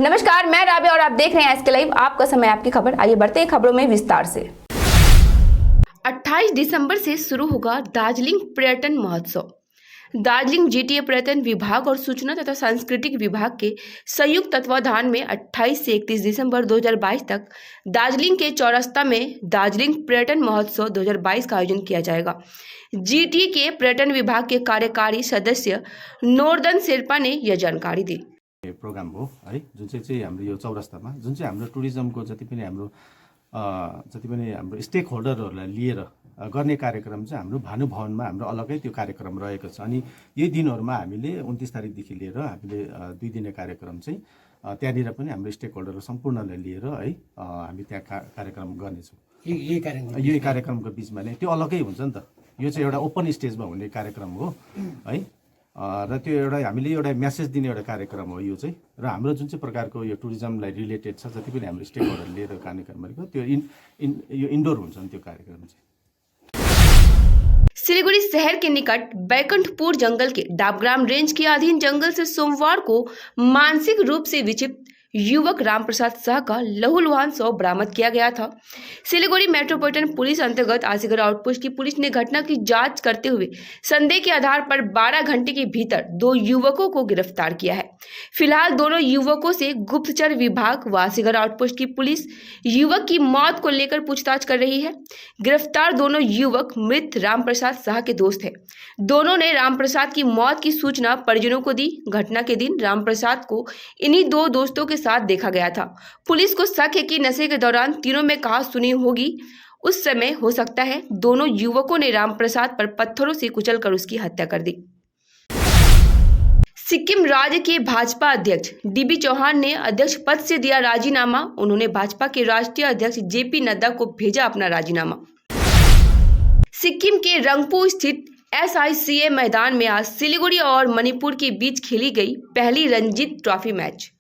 नमस्कार, मैं राबिया और आप देख रहे हैं एसके लाइव। आपका समय, आपकी खबर। आइए बढ़ते हैं खबरों में विस्तार से। 28 दिसंबर से शुरू होगा दार्जिलिंग पर्यटन महोत्सव। दार्जिलिंग जीटीए पर्यटन विभाग और सूचना तथा सांस्कृतिक विभाग के संयुक्त तत्वाधान में 28 से 31 दिसंबर 2022 तक दार्जिलिंग के चौरस्ता में दार्जिलिंग पर्यटन महोत्सव 2022 का आयोजन किया जाएगा। जीटीए के पर्यटन विभाग के कार्यकारी सदस्य नोर्दन शेर्पा ने यह जानकारी दी। प्रोग्राम हो है जुन चाहिँ हाम्रो यो चौरस्तामा जुन चाहिँ हाम्रो टुरिज्मको जति पनि हाम्रो स्टेक होल्डरहरूलाई लिएर गर्ने कार्यक्रम चाहिँ हाम्रो भानुभवनमा हाम्रो अलगै त्यो कार्यक्रम रहेको छ। अनि यही दिनहरुमा हामीले 29 तारिखदेखि लिएर हामीले 2 दिने कार्यक्रम चाहिँ त्यहाँनिर पनि हाम्रो स्टेक होल्डर सम्पूर्णलाई लिएर है हामी त्यहाँ कार्यक्रम गर्नेछौँ। यही कार्यक्रमको बीचमा नै त्यो अलगै हुन्छ नि त। यो चाहिँ एउटा ओपन स्टेजमा हुने कार्यक्रम हो है, र त्यो एउटा हामीले एउटा मेसेज दिने एउटा कार्यक्रम हो यो चाहिँ। र हाम्रो जुन चाहिँ प्रकारको यो टुरिज्मलाई रिलेटेड छ जति पनि हाम्रो स्टेक होल्डर लिएर कार्यक्रम गरेको त्यो यो इन्डोर हुन्छ नि त्यो कार्यक्रम चाहिँ। सिलीगुड़ी शहर के निकट बैकुंठपुर जंगल के डाबग्राम रेंज के अधीन जंगल से सोमवार को मानसिक रूप से विक्षिप्त युवक रामप्रसाद शाह का लहूलुहान शव बरामद किया गया था। सिलीगुड़ी मेट्रोपॉलिटन पुलिस अंतर्गत आसीगढ़ आउटपोस्ट की पुलिस ने घटना की जांच करते हुए संदेह के आधार पर 12 घंटे के भीतर 2 युवकों को गिरफ्तार किया है। फिलहाल दोनों युवकों से गुप्तचर विभाग व आसीगढ़ आउटपोस्ट की पुलिस युवक की मौत को लेकर पूछताछ कर रही है। गिरफ्तार दोनों युवक मृत रामप्रसाद शाह के दोस्त हैं। दोनों ने रामप्रसाद की मौत की सूचना परिजनों को दी। घटना के दिन रामप्रसाद को इन्हीं 2 दोस्तों के साथ देखा गया था। पुलिस को शक है कि नशे के दौरान तीनों में कहा सुनी होगी। उस समय हो सकता है दोनों युवकों ने रामप्रसाद पर पत्थरों से कुचलकर उसकी हत्या कर दी। सिक्किम राज्य के भाजपा अध्यक्ष डीबी चौहान ने अध्यक्ष पद से दिया राजीनामा। उन्होंने भाजपा के राष्ट्रीय अध्यक्ष जेपी नड्डा को भेजा अपना राजीनामा। सिक्किम के रंगपू स्थित SICA मैदान में आज सिलीगुड़ी और मणिपुर के बीच खेली गई पहली रणजी ट्रॉफी मैच।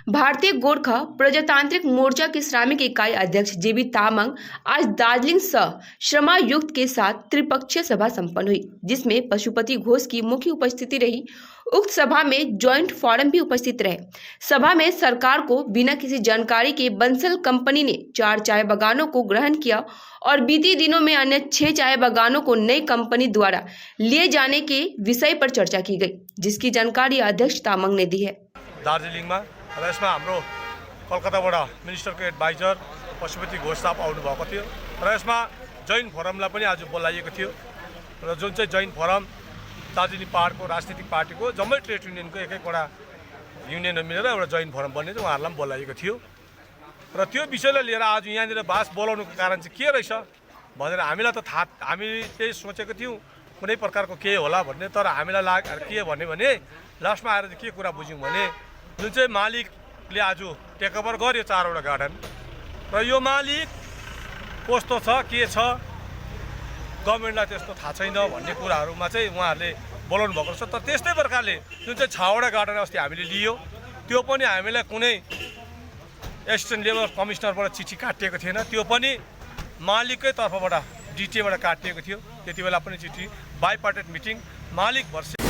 भारतीय गोरखा प्रजातांत्रिक मोर्चा के श्रमिक इकाई अध्यक्ष जेबी तामांग आज दार्जिलिंग सह श्रमायुक्त के साथ त्रिपक्षीय सभा संपन्न हुई, जिसमें पशुपति घोष की मुख्य उपस्थिति रही। उक्त सभा में जॉइंट फोरम भी उपस्थित रहे। सभा में सरकार को बिना किसी जानकारी के बंसल कंपनी ने 4 चाय बागानों को ग्रहण किया और बीते दिनों में अन्य 6 चाय बागानों को नई कंपनी द्वारा लिए जाने के विषय पर चर्चा की गई, जिसकी जानकारी अध्यक्ष तामांग ने दी है। दार्जिलिङ में र यसमा हाम्रो कलकत्ताबाट मिनिस्टरको एडभाइजर पशुपति घोष साहब आउनुभएको थियो र यसमा जॉइन्ट फोरमलाई पनि आज बोलाइएको थियो र जुन चाहिँ जॉइन्ट फोरम दार्जिलिङ पहाडको राजनीतिक पार्टीको जम्मै ट्रेड युनियनको एक-एकवटा युनियनहरू मिलेर एउटा जॉइन्ट फोरम बन्ने चाहिँ उहाँहरूलाई पनि बोलाइएको थियो। र त्यो विषयलाई लिएर आज यहाँनिर बास बोलाउनुको कारण चाहिँ के रहेछ भनेर हामीलाई त थाहा, हामीले त्यही सोचेको थियौँ कुनै प्रकारको के होला भन्ने। तर हामीलाई के भन्यो भने लास्टमा आएर चाहिँ के कुरा बुझ्यौँ भने जुन चाहिँ मालिकले आज टेकओभर गर्यो 4वटा गार्डन र यो मालिक कस्तो छ के छ गभर्मेन्टलाई त्यस्तो थाहा छैन भन्ने कुराहरूमा चाहिँ उहाँहरूले बोलाउनु भएको छ। तर त्यस्तै प्रकारले जुन चाहिँ 6वटा गार्डन अस्ति हामीले लियो त्यो पनि हामीलाई कुनै एसिस्टेन्ट लेभल कमिसनरबाट चिठी काटिएको थिएन, त्यो पनि मालिककै तर्फबाट डिटिएबाट काटिएको थियो। त्यति बेला पनि चिठी बाइपार्टेट मिटिङ मालिक भर्से।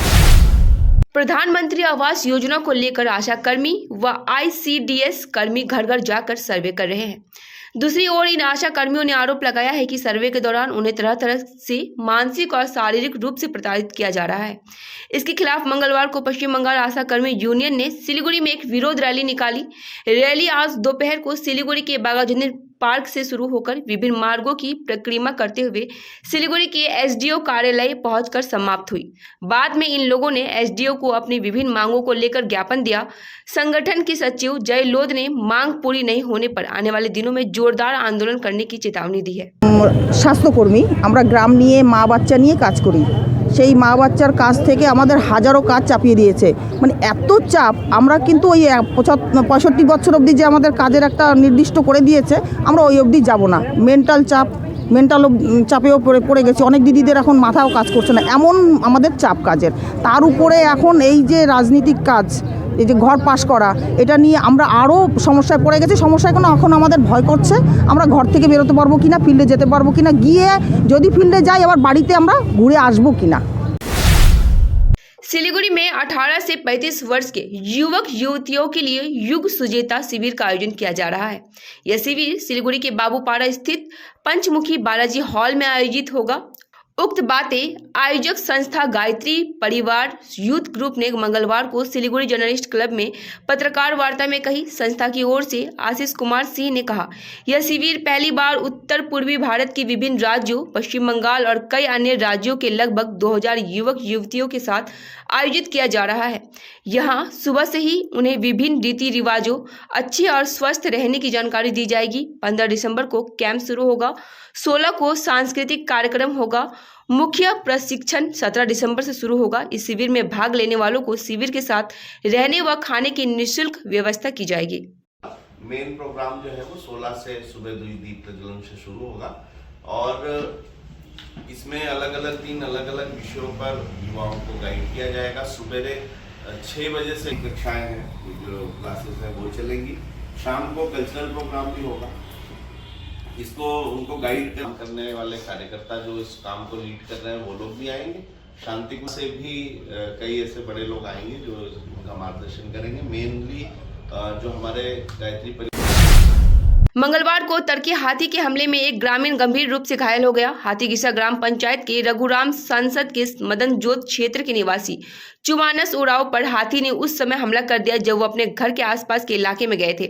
प्रधानमंत्री आवास योजना को लेकर आशा कर्मी व ICDS कर्मी घर घर जाकर सर्वे कर रहे हैं। दूसरी ओर इन आशा कर्मियों ने आरोप लगाया है कि सर्वे के दौरान उन्हें तरह तरह से मानसिक और शारीरिक रूप से प्रताड़ित किया जा रहा है। इसके खिलाफ मंगलवार को पश्चिम बंगाल आशा कर्मी यूनियन ने सिलीगुड़ी में एक विरोध रैली निकाली। रैली आज दोपहर को सिलीगुड़ी के बागाजनी पार्क से शुरू होकर विभिन्न मार्गों की परिक्रमा करते हुए सिलीगुड़ी के SDO कार्यालय पहुंचकर समाप्त हुई। बाद में इन लोगों ने SDO को अपनी विभिन्न मांगों को लेकर ज्ञापन दिया। संगठन की सचिव जय लोध ने मांग पूरी नहीं होने पर आने वाले दिनों में जोरदार आंदोलन करने की चेतावनी दी है। स्वास्थ्यकर्मी আমরা গ্রাম নিয়ে মা বাচ্চা নিয়ে কাজ করি, সেই মা বাচ্চার কাছ থেকে আমাদের হাজারো কাজ চাপিয়ে দিয়েছে। মানে এত চাপ, আমরা কিন্তু ওই 65 বছর অবধি যে আমাদের কাজের একটা নির্দিষ্ট করে দিয়েছে আমরা ওই অবধি যাব না। মেন্টাল চাপেও পড়ে গেছে। অনেক দিদিদের এখন মাথাও কাজ করছে না, এমন আমাদের চাপ কাজের। তার উপরে এখন এই যে রাজনৈতিক কাজ, এই যে ঘর পাস করা, এটা নিয়ে আমরা আরও সমস্যায় পড়ে গেছি। সমস্যায় এখন আমাদের ভয় করছে আমরা ঘর থেকে বেরোতে পারবো কিনা, ফিল্ডে যেতে পারবো কিনা, গিয়ে যদি ফিল্ডে যাই আবার বাড়িতে আমরা ঘুরে আসবো কিনা। सिलीगुड़ी में 18 से 35 वर्ष के युवक युवतियों के लिए युग सुजेता शिविर का आयोजन किया जा रहा है। यह शिविर सिलीगुड़ी के बाबूपाड़ा स्थित पंचमुखी बालाजी हॉल में आयोजित होगा। उक्त बातें आयोजक संस्था गायत्री परिवार यूथ ग्रुप ने मंगलवार को सिलीगुड़ी जर्नलिस्ट क्लब में पत्रकार वार्ता में कही। संस्था की ओर से आशीष कुमार सिंह ने कहा, यह शिविर पहली बार उत्तर पूर्वी भारत के विभिन्न राज्यों, पश्चिम बंगाल और कई अन्य राज्यों के लगभग 2000 युवक युवतियों के साथ आयोजित किया जा रहा है। यहाँ सुबह से ही उन्हें विभिन्न रीति रिवाजों, अच्छे और स्वस्थ रहने की जानकारी दी जाएगी। 15 दिसंबर को कैंप शुरू होगा, 16 को सांस्कृतिक कार्यक्रम होगा, मुख्य प्रशिक्षण 17 दिसंबर से शुरू होगा। इस शिविर में भाग लेने वालों को शिविर के साथ रहने व खाने की निःशुल्क व्यवस्था की जाएगी। मेन प्रोग्राम जो है वो 16 से सुबह दीप प्रज्वलन से शुरू होगा और इसमें तीन अलग अलग विषयों पर युवाओं को गाइड किया जाएगा। सुबह 6 बजे से कक्षाएं हैं, जो क्लासेस हैं वो चलेंगी। शाम को कल्चरल प्रोग्राम भी होगा। इसको उनको गाइड करने वाले कार्यकर्ता जो इस काम को लीड कर रहे हैं वो लोग भी आएंगे। शांतिपुर से भी कई ऐसे बड़े लोग आएंगे जो उनका मार्गदर्शन करेंगे। मेनली जो हमारे गायत्री मंगलवार को तड़के हाथी के हमले में एक ग्रामीण गंभीर रूप से घायल हो गया। हाथीगिसा ग्राम पंचायत के रघुराम संसद के मदन जोत क्षेत्र के निवासी चुमानस उराव पर हाथी ने उस समय हमला कर दिया जब वो अपने घर के आसपास के इलाके में गए थे।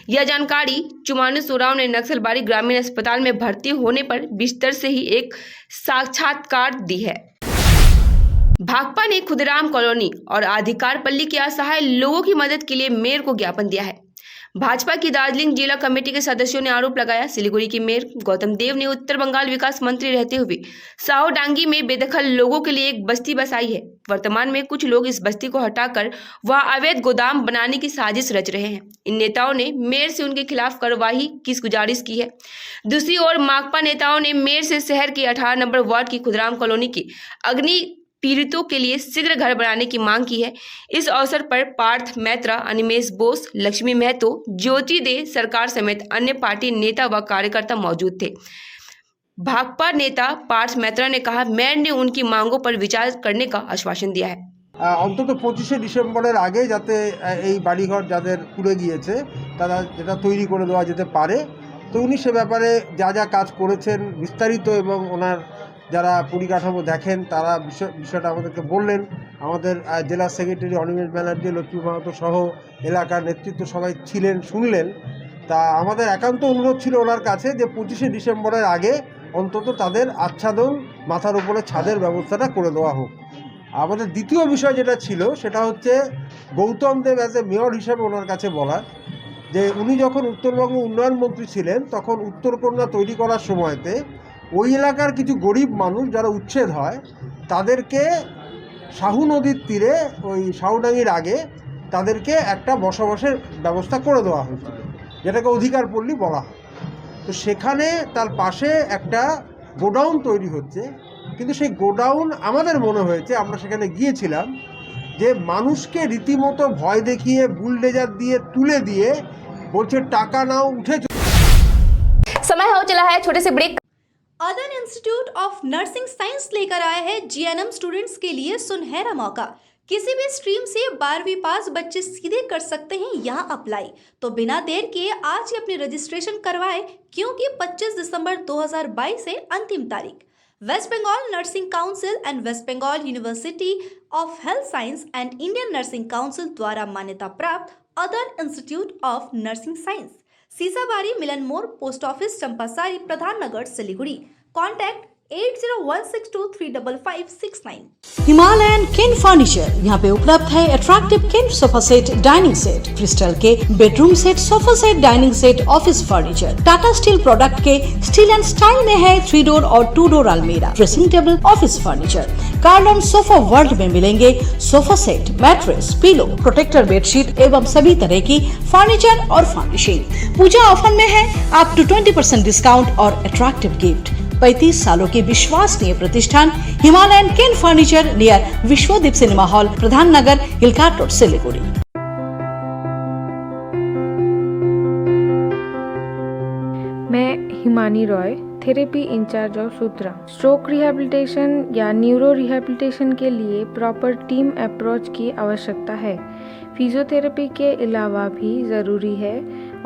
यह जानकारी चुमानस उराव ने नक्सलबाड़ी ग्रामीण अस्पताल में भर्ती होने पर बिस्तर से ही एक साक्षात्कार दी है। भाकपा ने खुदराम कॉलोनी और अधिकार पल्ली के असहाय लोगों की मदद के लिए मेयर को ज्ञापन दिया है। भाजपा की दार्जिलिंग जिला कमेटी के सदस्यों ने आरोप लगाया, सिलीगुड़ी के मेयर गौतम देव ने उत्तर बंगाल विकास मंत्री रहते हुए साओडांगी में बेदखल लोगों के लिए एक बस्ती बसाई है। वर्तमान में कुछ लोग इस बस्ती को हटाकर वहां अवैध गोदाम बनाने की साजिश रच रहे हैं। इन नेताओं ने मेयर से उनके खिलाफ कार्रवाई की गुजारिश की है। दूसरी ओर माकपा नेताओं ने मेयर से शहर के 18 नंबर वार्ड की खुदराम कॉलोनी की अग्नि पीड़ितों के लिए शीघ्र घर बनाने की मांग की है। इस अवसर पर पार्थ मैत्रा, अनिमेश बोस, लक्ष्मी महतो, ज्योति दे सरकार समेत अन्य पार्टी नेता व कार्यकर्ता मौजूद थे। भाकपा नेता पार्थ मैत्रा ने कहा, मेयर ने उनकी मांगों पर विचार करने का आश्वासन दिया है। অন্তত 25শে ডিসেম্বরের আগে যাতে এই বাড়িঘর যাদের পুড়ে গিয়েছে তারা যেটা তৈরি করে দেওয়া যেতে পারে। তো উনি সে ব্যাপারে যা যা কাজ করেছেন বিস্তারিত এবং ওনার যারা পরিকাঠামো দেখেন তারা বিষয়টা আমাদেরকে বললেন। আমাদের জেলা সেক্রেটারি অনিমেষ ব্যানার্জি, লক্ষ্মী মাহাতো সহ এলাকার নেতৃত্ব সবাই ছিলেন, শুনলেন। তা আমাদের একান্ত অনুরোধ ছিল ওনার কাছে যে 25শে ডিসেম্বরের আগে অন্তত তাদের আচ্ছাদন, মাথার উপরে ছাদের ব্যবস্থাটা করে দেওয়া হোক। আমাদের দ্বিতীয় বিষয় যেটা ছিল সেটা হচ্ছে গৌতম দেব অ্যাজ এ মেয়র হিসেবে ওনার কাছে বলার যে উনি যখন উত্তরবঙ্গ উন্নয়ন মন্ত্রী ছিলেন তখন উত্তরকন্যা তৈরি করার সময়তে ওই এলাকার কিছু গরিব মানুষ যারা উচ্ছেদ হয় তাদেরকে শাহু নদীর তীরে ওই সাউডাঙ্গির আগে তাদেরকে একটা বসবাসের ব্যবস্থা করে দেওয়া হয়েছিল, যেটাকে অধিকার পল্লী বলা হয়। তো সেখানে তার পাশে একটা গোডাউন তৈরি হচ্ছে, কিন্তু সেই গোডাউন আমাদের মনে হয়েছে, আমরা সেখানে গিয়েছিলাম, যে মানুষকে রীতিমতো ভয় দেখিয়ে বুলডেজার দিয়ে তুলে দিয়ে বলছে টাকা নাও উঠে। समय हो चला है छोटे से ब्रेक। अदन इंस्टीट्यूट ऑफ नर्सिंग साइंस लेकर आया है जीएनएम स्टूडेंट्स के लिए सुनहरा मौका। किसी भी स्ट्रीम से 12वीं पास बच्चे सीधे कर सकते हैं यहाँ अप्लाई। तो बिना देर किए आज ही अपनी रजिस्ट्रेशन करवाएं, क्योंकि 25 दिसंबर 2022 से अंतिम तारीख। West Bengal nursing council and West Bengal university of health science and Indian nursing council द्वारा मान्यता प्राप्त Adan institute of nursing science, Sisabari Milan More, post office, Champasari, Pradhan Nagar, Siliguri. Contact 8016235569। Himalayan किन फर्नीचर यहाँ पे उपलब्ध है। अट्रैक्टिव किन sofa set, dining set, crystal के bedroom set, sofa set, dining set, office furniture. Tata steel product के स्टील एंड स्टाइल में है 3 डोर और 2 डोर अलमीरा, ड्रेसिंग टेबल, ऑफिस फर्नीचर। कार्लम सोफा वर्ल्ड में मिलेंगे sofa set, mattress, pillow, protector bedsheet एवं सभी तरह की फर्नीचर और फर्निशिंग। पूजा ऑफर में है अप टू 20% डिस्काउंट और अट्रैक्टिव गिफ्ट। 35 सालों के विश्वसनीय प्रतिष्ठान हिमालयन किन furniture, near Vishwadeep cinema hall, Pradhan Nagar, hill cart road, Siliguri. मैं Himani Roy therapy incharge of Sutra. Stroke rehabilitation या न्यूरो रिहैबिलिटेशन के लिए प्रॉपर टीम अप्रोच की आवश्यकता है। फिजियोथेरेपी के अलावा भी ज़रूरी है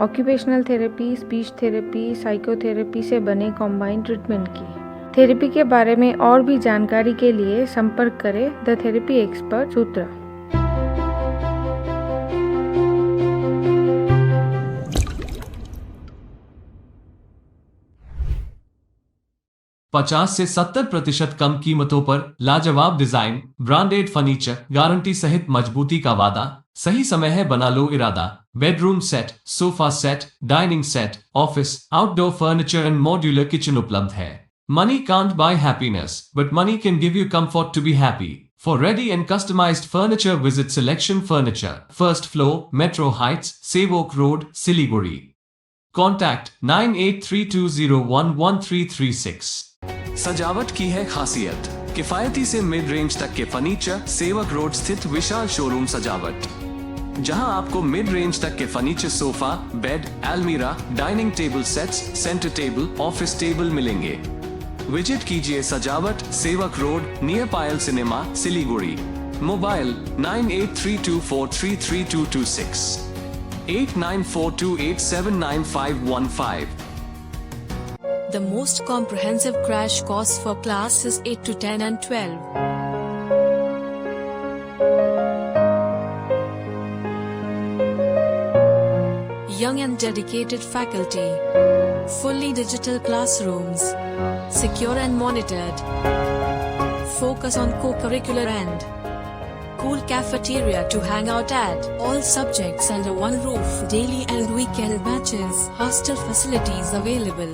occupational therapy, speech therapy, psychotherapy से बने कॉम्बाइंड ट्रीटमेंट की। थेरेपी के बारे में और भी जानकारी के लिए संपर्क करें द थेरेपी एक्सपर्ट सूत्रा। पचास से 70% कम कीमतों पर लाजवाब डिजाइन, ब्रांडेड फर्नीचर, गारंटी सहित मजबूती का वादा। सही समय है, बना लो इरादा। Bedroom set, sofa set, dining set, office, outdoor furniture and modular kitchen उपलब्ध है। Money can't buy happiness, but money can give you comfort to be happy. For ready and customized furniture, visit Selection Furniture, first floor, Metro Heights, Sevok Road, Siliguri. Contact 9832011336. सजावट की है खासियत, किफायती से mid range तक के furniture. सेवक road स्थित विशाल शोरूम सजावट, जहां आपको मिड रेंज तक के फर्नीचर, सोफा, बेड, अलमीरा, dining table sets, centre table, office table मिलेंगे। विजिट कीजिए सजावट, सेवक road, near Payal cinema, Siliguri. Mobile 9832433226, 8942879515. The most comprehensive crash course for classes 8 to 10 and 12. Young and dedicated faculty. Fully digital classrooms. Secure and monitored. Focus on co-curricular and cool cafeteria to hang out at. All subjects under one roof. Daily and weekend batches. Hostel facilities available.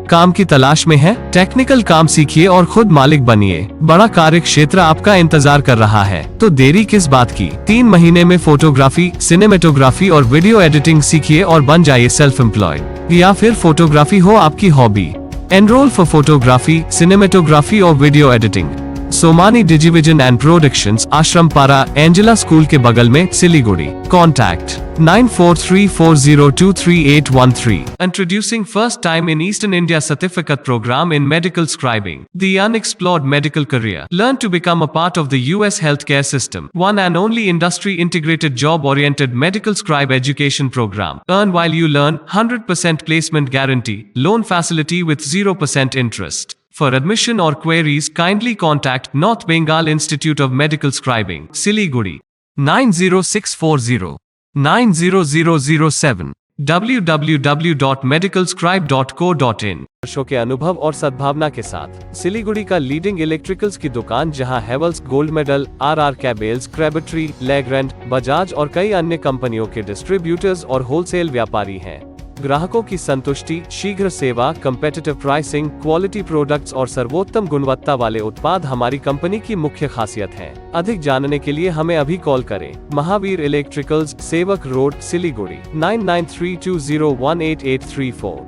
काम की तलाश में है? Technical काम सीखिए और खुद मालिक बनिए। बड़ा कार्य क्षेत्र आपका इंतजार कर रहा है, तो देरी किस बात की। 3 महीने में फोटोग्राफी, सिनेमेटोग्राफी और वीडियो एडिटिंग सीखिए और बन जाइए सेल्फ एम्प्लॉयड। या फिर फोटोग्राफी हो आपकी hobby, enrol for photography, cinematography और video editing. Somani digivision and productions, Ashram Para, Angela school के बगल में, Siliguri. Contact 9434023813. Introducing first time in Eastern India certificate program in medical scribing, the unexplored medical career. Learn to become a part of the US healthcare system. One and only industry integrated job oriented medical scribe education program. Earn while you learn, 100% placement guarantee, loan facility with 0% interest. For admission or queries, kindly contact North Bengal Institute of Medical Scribing, Siliguri, 90640 90007, www.medicalscribe.co.in। वर्षों के अनुभव और सद्भावना के साथ सिलीगुड़ी का leading electricals की दुकान, जहां Havells gold medal, RR cables, Crabtree, Legrand, Bajaj और कई अन्य कंपनियों के डिस्ट्रीब्यूटर्स और होलसेल व्यापारी हैं। ग्राहकों की संतुष्टि, शीघ्र सेवा, कम्पेटिटिव प्राइसिंग, क्वालिटी प्रोडक्ट्स और सर्वोत्तम गुणवत्ता वाले उत्पाद हमारी कंपनी की मुख्य खासियत हैं। अधिक जानने के लिए हमें अभी कॉल करें। महावीर इलेक्ट्रिकल्स, सेवक road, Siliguri, 9932018834।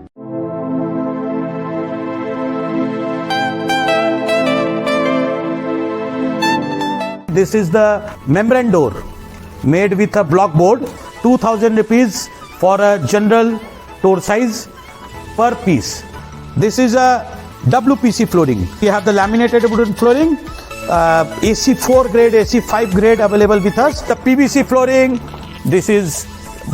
This is the membrane door made with a block board, 2000 rupees for a general door size per piece. This is a WPC flooring. We have the laminated wooden flooring, AC4 grade, AC5 grade available with us. The PVC flooring, this is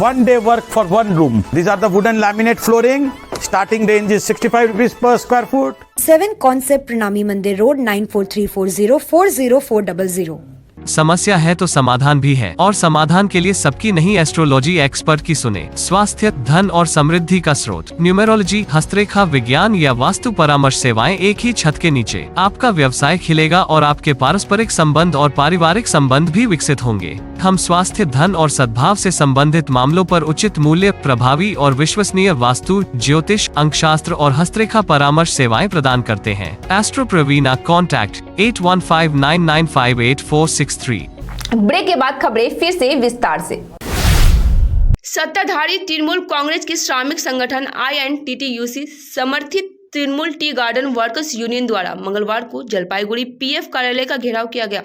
one day work for one room. These are the wooden laminate flooring. Starting range is 65 rupees per square foot. 7 Concept Pranami Mandir Road, 9434040400. समस्या है तो समाधान भी है, और समाधान के लिए सबकी नहीं, एस्ट्रोलॉजी एक्सपर्ट की सुने। स्वास्थ्य, धन और समृद्धि का स्रोत, न्यूमेरोलॉजी, हस्तरेखा विज्ञान या वास्तु परामर्श सेवाएं एक ही छत के नीचे। आपका व्यवसाय खिलेगा और आपके पारस्परिक संबंध और पारिवारिक संबंध भी विकसित होंगे। हम स्वास्थ्य, धन और सद्भाव से संबंधित मामलों पर उचित मूल्य, प्रभावी और विश्वसनीय वास्तु, ज्योतिष, अंकशास्त्र और हस्तरेखा परामर्श सेवाएं प्रदान करते हैं। एस्ट्रो प्रवीणा, कॉन्टैक्ट 8159958463। ब्रेक के बाद खबरें फिर से विस्तार से। सत्ताधारी तृणमूल कांग्रेस के श्रमिक संगठन INTTUC समर्थित Trinamool tea garden workers union द्वारा मंगलवार को जलपाईगुड़ी PF कार्यालय का घेराव किया गया।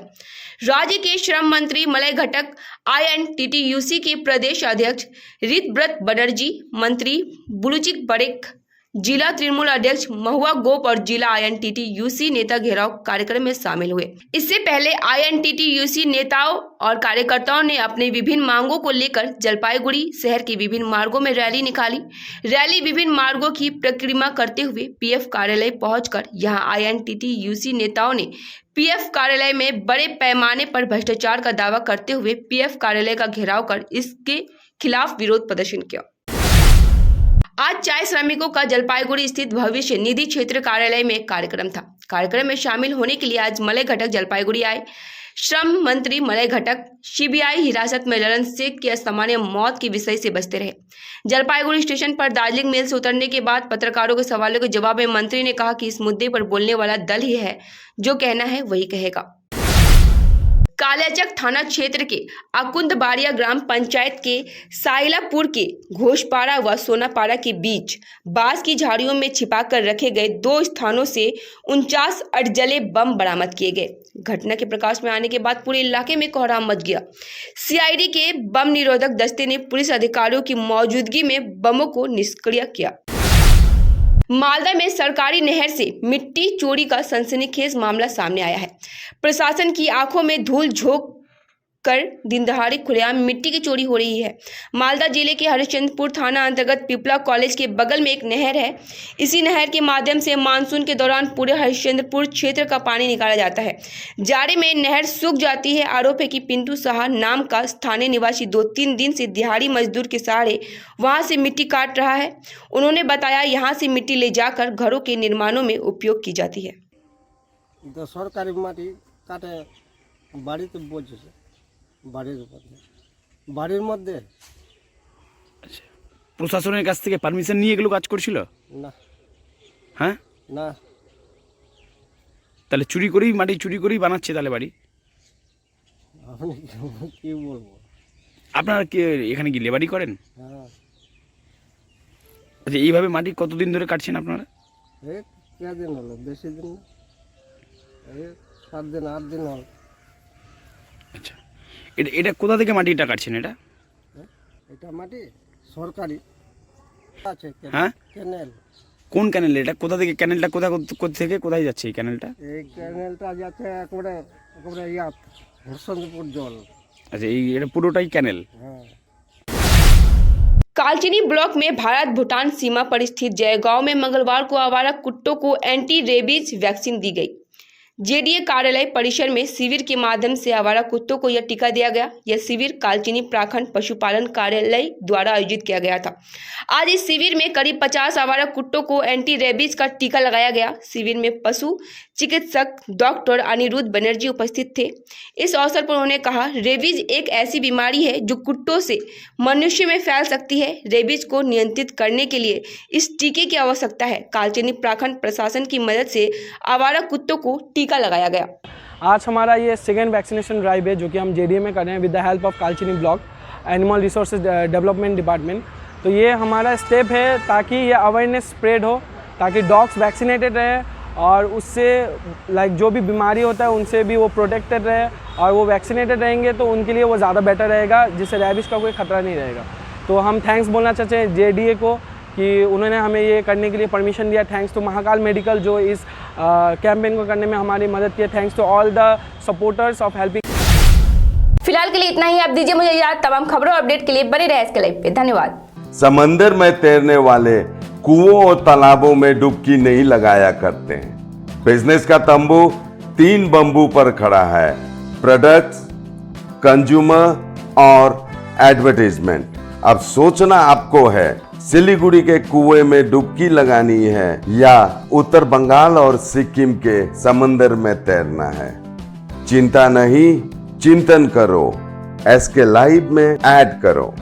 राज्य के श्रम मंत्री मलय घटक, INTTUC के प्रदेश अध्यक्ष ऋतव्रत बनर्जी, मंत्री बुलुचिक बड़ेक, जिला तृणमूल अध्यक्ष महुआ गोप और जिला INTT UC नेता घेराव कार्यक्रम में शामिल हुए। इससे पहले INTT UC नेताओं और कार्यकर्ताओं ने अपने विभिन्न मांगों को लेकर जलपाईगुड़ी शहर के विभिन्न मार्गों में रैली निकाली। रैली विभिन्न मार्गों की परिक्रमा करते हुए PF कार्यालय पहुंचकर यहां INTT UC नेताओं ने PF कार्यालय में बड़े पैमाने पर भ्रष्टाचार का दावा करते हुए PF कार्यालय का घेराव कर इसके खिलाफ विरोध प्रदर्शन किया। आज चाय श्रमिकों का जलपाईगुड़ी स्थित भविष्य निधि क्षेत्र कार्यालय में कार्यक्रम था। कार्यक्रम में शामिल होने के लिए आज मलय घटक जलपाईगुड़ी आए। श्रम मंत्री मलय घटक CBI हिरासत में ललन शेख की असामान्य मौत के विषय से बचते रहे। जलपाईगुड़ी स्टेशन पर दार्जिलिंग मेल से उतरने के बाद पत्रकारों के सवालों के जवाब में मंत्री ने कहा कि इस मुद्दे पर बोलने वाला दल ही है, जो कहना है वही कहेगा। कालियाचक थाना क्षेत्र के अकुंदबाड़िया ग्राम पंचायत के साइलापुर के घोषपाड़ा व सोनापाड़ा के बीच बांस की झाड़ियों में छिपाकर रखे गए 2 स्थानों से 49 अधजले बम बरामद किए गए। घटना के प्रकाश में आने के बाद पूरे इलाके में कोहराम मच गया। CID के बम निरोधक दस्ते ने पुलिस अधिकारियों की मौजूदगी में बमों को निष्क्रिय किया। मालदा में सरकारी नहर से मिट्टी चोरी का सनसनीखेज मामला सामने आया है। प्रशासन की आंखों में धूल झोंक कर दिन दहाड़े खुलेआम मिट्टी की चोरी हो रही है। मालदा जिले के हरिश्चंद्रपुर थाना अंतर्गत पिपला कॉलेज के बगल में एक नहर है। इसी नहर के माध्यम से मानसून के दौरान पूरे हरिश्चंद्रपुर क्षेत्र का पानी निकाला जाता है। जाड़े में नहर सूख जाती है। आरोप है कि पिंटू साहा नाम का स्थानीय निवासी 2-3 दिन से दिहाड़ी मजदूर के सहारे वहां से मिट्टी काट रहा है। उन्होंने बताया यहां से मिट्टी ले जाकर घरों के निर्माणों में उपयोग की जाती है। सरकारी माटी काटे बाड़ीते बोझे বাড়ির মধ্যে আচ্ছা, প্রশাসনের কাছ থেকে পারমিশন নিয়ে এগুলো কাজ করছিল না? হ্যাঁ, না। তাহলে চুরি করেই মাটি চুরি করেই বানাচ্ছে তাহলে বাড়ি। আপনি কি বলবো? আপনারা কি এখানে কি লেবারি করেন? হ্যাঁ। আচ্ছা, এইভাবে মাটি কতদিন ধরে কাটছেন আপনারা? এই কদিন হলো, বেশি দিন না, এই 7 দিন 8 দিন হলো। আচ্ছা, এটা কোথা থেকে মাটিটা কাটছেন? এটা মাটি সরকারি আছে। হ্যাঁ, ক্যানেল। কোন ক্যানেল? এটা কোথা থেকে ক্যানেলটা কোথা থেকে কোথায় যাচ্ছে এই ক্যানেলটা? এই ক্যানেলটা যাচ্ছে একেবারে হরিশ্চন্দ্রপুর জল। আচ্ছা, এটা পুরোটাই ক্যানেল। হ্যাঁ। कालचिनी ब्लॉक में भारत भूटान सीमा पर स्थित जयगांव में मंगलवार को आवारा कुत्तों को एंटी रेबीज वैक्सीन दी गई। JDA कार्यालय परिसर में शिविर के माध्यम से आवारा कुत्तों को यह टीका दिया गया। यह शिविर कालचिनी प्राखंड पशुपालन कार्यालय द्वारा आयोजित किया गया था। आज इस शिविर में करीब 50 आवारा कुत्तों को एंटी रेबीज का टीका लगाया गया। शिविर में पशु चिकित्सक डॉक्टर अनिरुद्ध बनर्जी उपस्थित थे। इस अवसर पर उन्होंने कहा, रेबीज एक ऐसी बीमारी है जो कुत्तों से मनुष्य में फैल सकती है। रेबीज को नियंत्रित करने के लिए इस टीके की आवश्यकता है। कालचिनी प्राखंड प्रशासन की मदद से आवारा कुत्तों को टीका लगाया गया। आज हमारा ये सेकेंड वैक्सीनेशन ड्राइव है जो कि हम JDA में कर रहे हैं with the help of Kalchini block animal resources development department. तो ये हमारा स्टेप है ताकि ये अवेयरनेस स्प्रेड हो, ताकि डॉग्स वैक्सीनेटेड रहे और उससे जो भी बीमारी होता है उनसे भी वो प्रोटेक्टेड रहे, और वो वैक्सीनेटेड रहेंगे तो उनके लिए वो ज़्यादा बेटर रहेगा, जिससे रैबिस का कोई खतरा नहीं रहेगा। तो हम थैंक्स बोलना चाहते हैं JDA को कि उन्होंने हमें ये करने के लिए परमिशन दिया। थैंक्स टू महाकाल मेडिकल जो इस कैंपेन को करने में हमारी मदद की। Thanks to all the supporters of helping. फिलहाल के लिए इतना ही। आप दीजिए मुझे याद। तमाम खबरों और अपडेट के लिए बने रहे इसके लाइव पे। धन्यवाद। समंदर में तैरने वाले कुओं और तालाबों में डुबकी नहीं लगाया करते हैं। बिजनेस का तंबू 3 बंबू पर खड़ा है: प्रोडक्ट्स, कंज्यूमर और एडवर्टाइजमेंट। अब सोचना आपको है, सिलीगुड़ी के कुएं में डुबकी लगानी है या उत्तर बंगाल और सिक्किम के समंदर में तैरना है। चिंता नहीं, चिंतन करो। SK लाइव में ऐड करो।